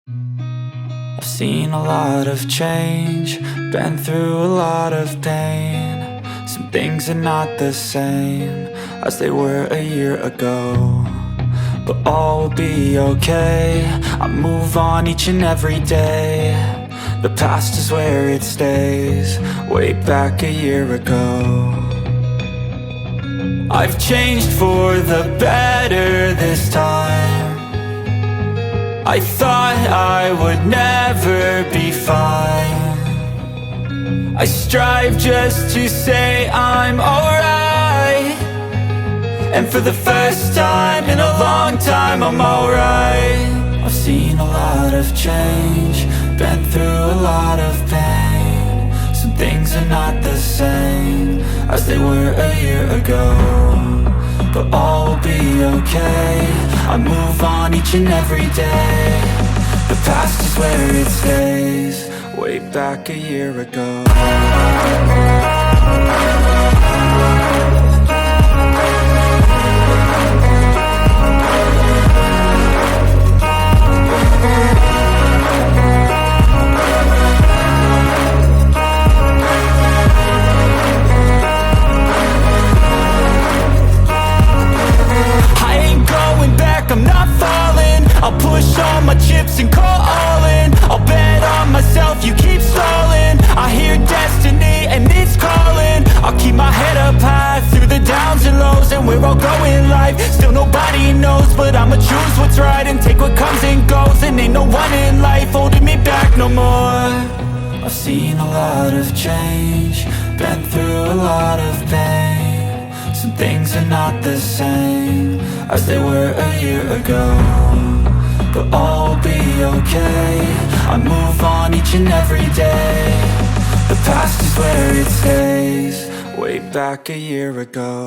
I've seen a lot of change, been through a lot of pain. Some things are not the same as they were a year ago, but all will be okay. I move on each and every day. The past is where it stays, way back a year ago. I've changed for the better this time. I thought I would never be fine. I strive just to say I'm alright, and for the first time in a long time I'm alright. I've seen a lot of change, been through a lot of pain. Some things are not the same as they were a year ago, but all will be okay. I move on each and every day. The past is where it stays, way back a year ago. I'm not falling, I'll push all my chips and call all in. I'll bet on myself, you keep stalling. I hear destiny and it's calling. I'll keep my head up high through the downs and lows, and we're all going life. Still nobody knows, but I'ma choose what's right and take what comes and goes. And ain't no one in life holding me back no more. I've seen a lot of change, been through a lot of pain. Some things are not the same as they were a year ago, but all will be okay. I move on each and every day. The past is where it stays, way back a year ago.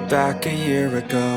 Back a year ago.